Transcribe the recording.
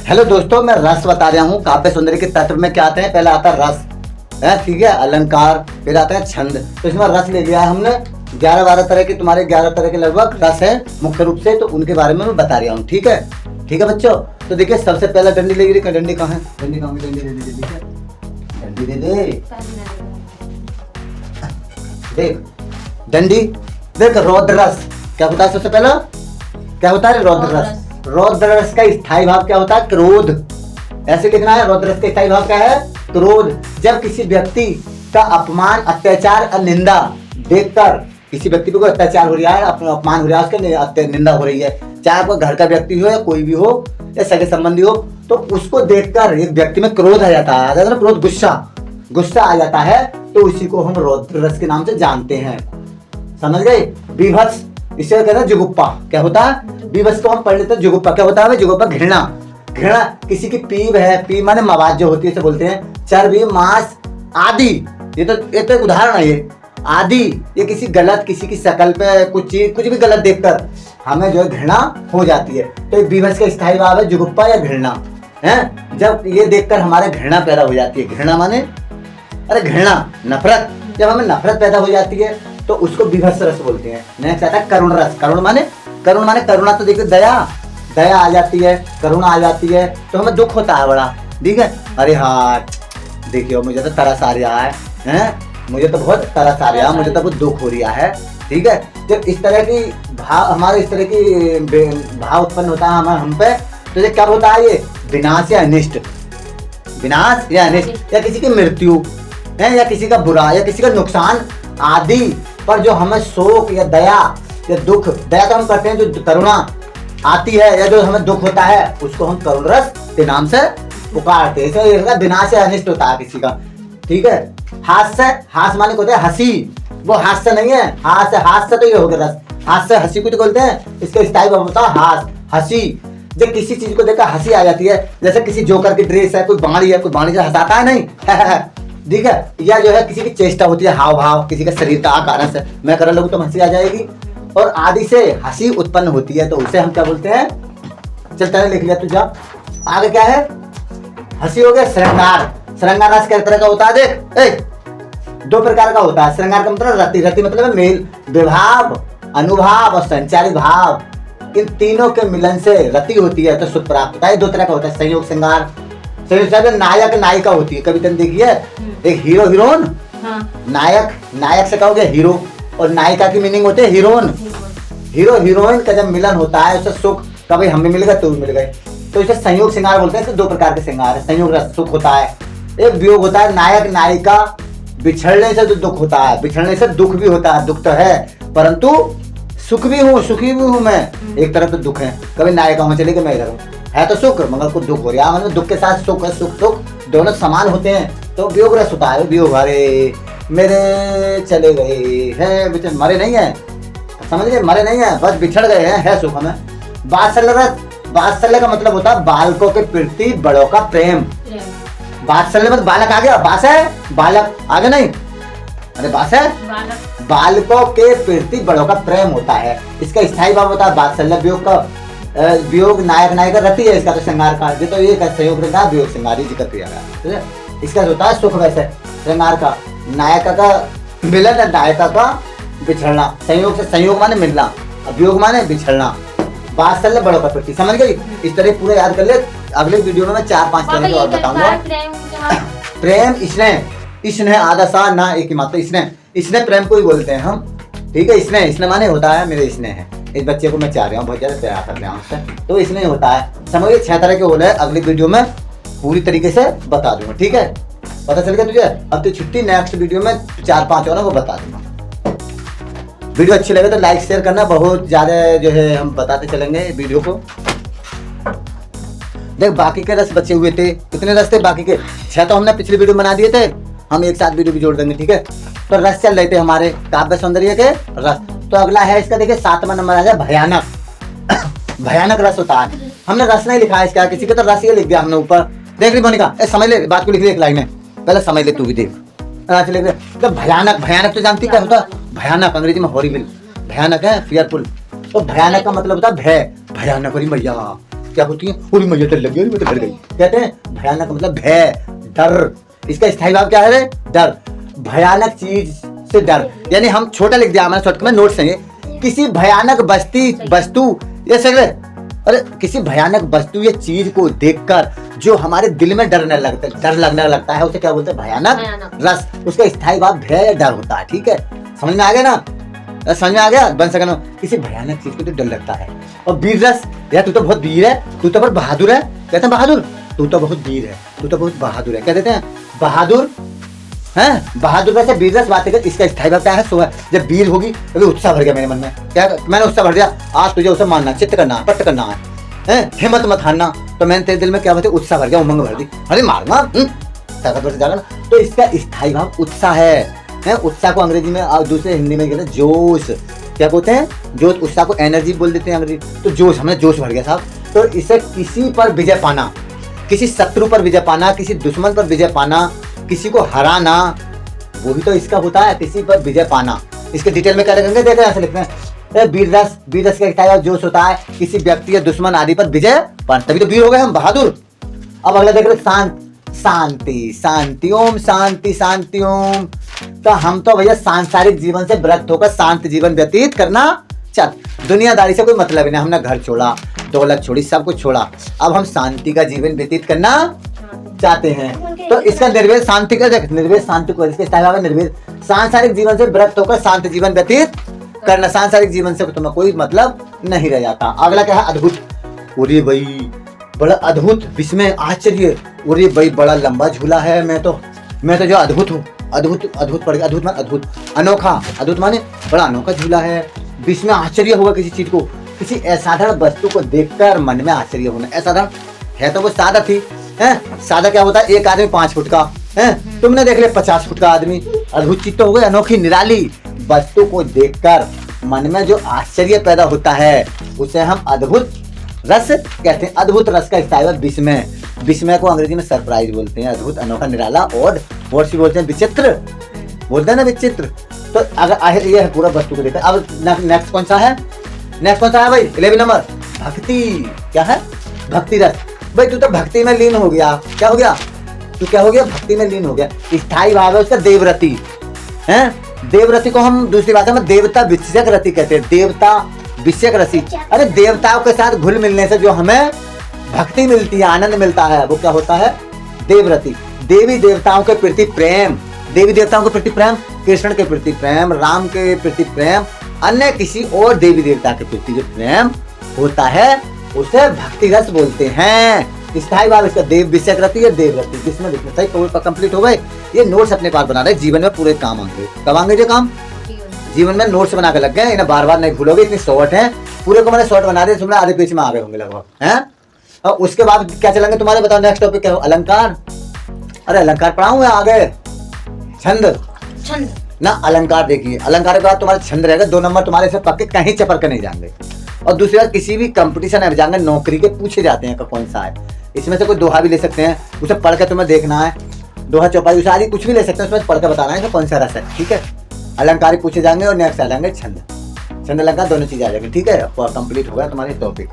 Hello दोस्तों, मैं रस बता रहा हूँ। काव्य सौंदर्य के तत्व में क्या आते हैं? पहले आता है रस है, ठीक है, अलंकार, फिर आता है छंद। तो इसमें रस ले लिया है हमने। 11-12 तरह के, तुम्हारे 11 तरह के लगभग रस है मुख्य रूप से, तो उनके बारे में मैं बता रहा हूँ। ठीक है, ठीक है बच्चों। तो देखिए, सबसे पहला डंडी ले रही। डंडी कहाँ है? डंडी कहाँ? डंडी दे दे, ठीक है, डंडी दे दे। देख डंडी, देख रौद्र रस क्या होता है? सबसे पहला क्या होता है? रौद्र रस। रौद्र रस का स्थायी भाव क्या होता है? क्रोध। ऐसे लिखना है, रौद्र रस का स्थायी भाव क्या है? क्रोध। जब किसी व्यक्ति का अपमान, अत्याचार और निंदा देखकर, किसी व्यक्ति को अत्याचार हो रहा है, अपमान हो रहा है, उसके निंदा हो रही है, चाहे आपका घर का व्यक्ति हो या कोई भी हो या सगे संबंधी हो, तो उसको देखकर एक व्यक्ति में क्रोध आ जाता है। क्रोध, गुस्सा आ जाता है, तो उसी को हम रौद्र रस के नाम से जानते हैं। समझ गए? विभत्स, इसे कहते हैं जुगुप्पा। क्या होता है? विभत्स को हम पढ़ लेते हैं जुगुप्पा। क्या होता है? जुगुप्पा घृणा। घृणा किसी की पीव है, पीव माने मवाद जो होती है, इसे बोलते हैं। चर्बी, मांस आदि, ये तो एक उदाहरण है। ये आदि, ये किसी गलत, किसी की शकल पे कुछ चीज, कुछ भी गलत देखकर हमें जो है घृणा हो जाती है। तो विभत्स का स्थायी भाव है जुगुप्पा या घृणा है। जब ये देखकर हमारे घृणा पैदा हो जाती है, घृणा माने अरे घृणा, नफरत, जब हमें नफरत पैदा हो जाती है तो उसको विभत्स रस बोलते हैं। नेक्स्ट आता है करुण रस। करुण माने करुणा, तो देखो दया आ जाती है, करुणा आ जाती है, तो हमें दुख होता है बड़ा, ठीक है। अरे हाँ देखियो, मुझे तो तरस आ रहा है, मुझे तो बहुत तरस आ रहा है, मुझे तो बहुत दुख हो रहा है, ठीक है। जब इस तरह की भाव, हमारे इस तरह की भाव उत्पन्न होता है हम पे, तो ये क्या होता है? ये विनाश या अनिष्ट, विनाश या अनिष्ट, या किसी की मृत्यु है, या किसी का बुरा, या किसी का नुकसान आदि पर जो हमें शोक या दया या दुख, दया तो हम करते हैं, जो करुणा आती है या जो हमें दुख होता है, उसको हम करुण रस के नाम से पुकारते हैं। इसलिए विनाश या अनिष्ट होता है किसी का, ठीक है। हास्य, हास्य माने होता है हंसी, वो हास्य नहीं है, हास्य तो ये हो गया रस। हास्य, हंसी को तो बोलते हैं, इसका स्थायी भाव होता है हास्य, हंसी। जब किसी चीज को देखकर हंसी आ जाती है, जैसे किसी जोकर की ड्रेस है, कोई बाणी है, कोई बाणी से हंसाता है नहीं ठीक है, या जो है किसी की चेष्टा होती है, हाव भाव, किसी का शरीर का आकार से मैं कर लगूं तो हंसी आ जाएगी, और आदि से हंसी उत्पन्न होती है, तो उसे हम क्या बोलते हैं? चलता है, लिख लिया तू, जा आगे। क्या है? हंसी हो गया। श्रृंगार, श्रृंगार रस किस तरह का होता है? देख, 2 प्रकार का होता है। श्रृंगार का मतलब रति, रति मतलब है मेल, विभाव, अनुभाव और संचारी भाव, इन तीनों के मिलन से रति होती है, तो सुख प्राप्त होता है। 2 तरह का होता है, संयोग श्रृंगार। नायक नायिका होती है, कभी तुम देखिए, एक हीरो हीरोइन, नायक से कहोगे हीरो, और नायिका की मीनिंग होती है हीरोइन। हीरो हीरोइन का जब मिलन होता है, उससे सुख, कभी हमें मिल गए, तू मिल गए, तो इसे संयोग श्रृंगार बोलते हैं। 2 प्रकार के श्रृंगार है। संयोग रस सुख होता है, एक वियोग होता है। नायक नायिका बिछड़ने से जो दुख होता है, बिछड़ने से दुख भी होता है, दुख तो है, परंतु सुख भी हूँ, सुखी भी हूँ मैं। एक तरफ तो दुख है, कभी नायिका में चले गए, मैं इधर हूँ, है तो सुख, मगर कुछ दुख हो रहा है, मतलब दुख के साथ सुख है, सुख दुख दोनों समान होते हैं, तो वियोग रस होता है। वियोग, अरे मेरे चले गए हैं, बेचारे मरे नहीं है, समझ गए, मरे नहीं है, बस बिछड़ गए हैं, है सुख हमें। वात्सल्य रस, वात्सल्य का मतलब होता है बालकों के प्रति बड़ों का प्रेम। वात्सल्य मतलब बालक आ गया, बास है, बालक आगे नहीं, अरे बास है, बालकों के प्रति बड़ों का प्रेम होता है, इसका स्थायी भाव होता है वात्सल्य। वियोग का, वियोग नायक नायिका रति है, इसका तो श्रृंगार का, ये तो ये संयोग श्रृंगार, वियोग श्रृंगार ही जिक्र किया गया, इसका होता है सुख। वैसे श्रृंगार का, नायिका का मिलन, नायिका का बिछड़ना। संयोग से, संयोग माने मिलना, वियोग माने बिछड़ना। वात्सल्य बड़ों का प्रति, समझ गई? इस तरह पूरा याद कर ले। अगले वीडियो में मैं 4-5 तरह के और बताऊंगा। प्रेम, स्नेह, स्नेह आधा सा ना एक ही मात्र, स्नेह, स्नेह प्रेम को ही बोलते हैं हम, ठीक है। स्नेह, स्नेह माने होता है मेरे स्नेह है, इस बच्चे को मैं चाह रहा हूँ, बहुत ज्यादा प्यार कर रहा हूँ उससे, तो स्नेह होता है। समझिए 6 तरह के बोले, अगली वीडियो में पूरी तरीके से बता दूंगा, ठीक है। पता चल गया तुझे? अब तो छुट्टी, नेक्स्ट वीडियो में 4-5 और वो बता दूंगा। वीडियो अच्छी लगे तो लाइक शेयर करना, बहुत ज्यादा जो है हम बताते चलेंगे वीडियो को। देख, बाकी के रस बचे हुए थे, कितने रस थे बाकी के? 6 तो हमने पिछली वीडियो बना दिए थे, हम एक साथ वीडियो भी जोड़ देंगे, ठीक है। तो रस चल रहे थे हमारे काव्य सौंदर्य के रस। तो अगला है इसका, देखिए 7वां नंबर आ जाए भयानक। भयानक रस होता है, हमने रस नहीं लिखा है इसका, किसी को तो रस ये लिख दिया हमने ऊपर। देख ली मोनिका, समझ ले बात को, लिख ले एक लाइन है, पहले समझ ले तू भी, देख। तो भयानक, भयानक तो जानती क्या होता है? भयानक अंग्रेजी में हॉरिबल, भयानक है फियरफुल। तो भयानक का मतलब होता है भय, भयानक, अरे भैया क्या होती है? पूरी मुझे डर लगी, मैं तो डर गई। कहते हैं भयानक मतलब भय, डर। इसका स्थायी भाव क्या है रे? डर। भयानक चीज से डर, यानी हम छोटा लिख दिया हमारे शॉर्ट में नोट से, किसी भयानक वस्तु ये सगले, अरे किसी भयानक वस्तु या चीज को देखकर जो हमारे दिल में डर लगने लगता है, उसे क्या बोलते हैं? भयानक रस। उसका स्थायी भाव भय या डर होता है। ठीक है, समझ में आ गया ना? समझ में आ गया? बन सकना किसी भयानक चीज को तो डर लगता है। और वीर रस, यार तू तो बहुत वीर है, तू तो बहुत बहादुर है। कहते हैं बहादुर, तू तो बहुत वीर है, तू तो बहुत बहादुर है। क्या देते हैं? बहादुर है। बहादुर वैसे वीर रस बात है। इसका स्थायी भाव क्या है? सुबह जब वीर होगी तभी उत्साह भर गया मेरे मन में। क्या मैंने उत्साह भर दिया? आज तुझे उसे मानना, चित्त करना, पट करना है, हिम्मत मत हारना। तो मैंने तेरे दिल में क्या बोलते? उत्साह भर गया, उमंग भर दी। अरे मारना, ताकतवर से जाना। तो इसका स्थायी भाव उत्साह है। उत्साह को अंग्रेजी में और दूसरे हिंदी में कहते हैं जोश। क्या बोलते हैं? जोश। उत्साह को एनर्जी बोल देते हैं अंग्रेजी। तो जोश, हमें जोश भर गया साहब। तो इसे किसी पर विजय पाना, किसी शत्रु पर विजय पाना, किसी दुश्मन पर विजय पाना, किसी को हराना, वही तो इसका होता है, किसी पर विजय पाना। इसके डिटेल में क्या लिखेंगे? देखो ऐसे लिखते हैं वीर रस। वीर रस का स्थायी भाव जोश होता है, किसी व्यक्ति या दुश्मन आदि पर विजय पाना, तभी तो वीर हो गए हम, बहादुर। अब अगला देख रहे शांति। शांति ओम, शांति शांति ओम। तो हम तो भैया सांसारिक जीवन से विरक्त होकर शांत जीवन व्यतीत करना चाहते। दुनियादारी से कोई मतलब ही नहीं, हमने घर छोड़ा, दौलत छोड़ी, सब कुछ छोड़ा, अब हम शांति का जीवन व्यतीत करना चाहते हैं। तो इसका निर्वेद शांति का, निर्वेद शांति को, इसके स्थायी भाव है निर्वेद। सांसारिक जीवन से विरक्त होकर शांत जीवन व्यतीत करना। सांसारिक जीवन से तुम्हें कोई मतलब नहीं रह जाता। अगला क्या है? अद्भुत। अरे भाई बड़ा अद्भुत, विस्मय, आश्चर्य। अरे भाई बड़ा लंबा झूला है, मैं तो जो अद्भुत हूँ। अद्भुत पड़ गया। अद्भुत मान अद्भुत, अनोखा। अद्भुत माने बड़ा अनोखा झूला है। विस्मय, आश्चर्य होगा किसी चीज को, किसी असाधारण वस्तु को देखकर मन में आश्चर्य होना। असाधारण है तो वो सादा थी, है? सादा क्या होता है? एक आदमी 5 फुट का है, तुमने देख लिया 50 फुट का आदमी। अद्भुत चीज तो हो गई, अनोखी निराली वस्तु को देखकर मन में जो आश्चर्य पैदा होता है उसे हम अद्भुत रस कहते हैं। अद्भुत रस का स्थायी भाव विस्मय। विस्मय को अंग्रेजी में सरप्राइज बोलते हैं। अद्भुत, अनोखा, निराला, और सी बोलते हैं विचित्र, बोलते हैं ना विचित्र। तो अगर ये है पूरा वस्तु को देखकर। अब नेक्स्ट कौन सा है? नेक्स्ट कौन सा है भाई? 11 नंबर, भक्ति। क्या है? भक्ति रस। भाई तू तो भक्ति में लीन हो गया। क्या हो गया? तू क्या हो गया? भक्ति में लीन हो गया। स्थायी भाव है उसका देवरति है। देवरति को हम दूसरी भाषा में देवता विषयक रति कहते हैं। देवता विषयक रति। अरे देवताओं के साथ घुल मिलने से जो हमें भक्ति मिलती है, आनंद मिलता है, वो क्या होता है? देवरति। देवी देवताओं के प्रति प्रेम, देवी देवताओं के प्रति प्रेम, कृष्ण के प्रति प्रेम, राम के प्रति प्रेम, अन्य किसी और देवी देवता के प्रति जो प्रेम होता है उसे भक्ति रस बोलते हैं। स्थायी भाव इसका देव विषयक रति है, देवरति। जिसमें सही कंप्लीट हो गए। ये नोट्स अपने पास बना रहे, जीवन में पूरे काम आएंगे। कब आएंगे जो काम? जीवन में नोट्स बना के लग गए, इन्हें बार बार नहीं भूलोगे, इतनी शॉर्ट है। पूरे को मैंने शॉर्ट बना दिए, तुमने आधे पेज में आ गए होंगे लगभग, हैं? और उसके बाद क्या चलेंगे तुम्हारे? बताओ नेक्स्ट टॉपिक क्या हो? अलंकार। अरे अलंकार पढ़ाऊंगा आगे। छंद ना, अलंकार देखिए। अलंकार के बाद तुम्हारा छंद रहेगा। 2 नंबर तुम्हारे से पक्के कहीं चपर कर नहीं जाएंगे। और दूसरी बात, किसी भी कंपटीशन में जाएंगे, नौकरी के पूछे जाते हैं कौन सा है। इसमें से कोई दोहा भी ले सकते हैं, उसे पढ़ के तुम्हें देखना है। दोहा चौपाई उसे आदि कुछ भी ले सकते हैं, उसमें पढ़ के बताना है कौन सा रस है। ठीक है, अलंकार पूछे जाएंगे और नेक्स्ट आ जाएंगे छंद। छंद अलंकार दोनों चीजें आ जाएंगी। ठीक है, कंप्लीट हो गया तुम्हारे टॉपिक।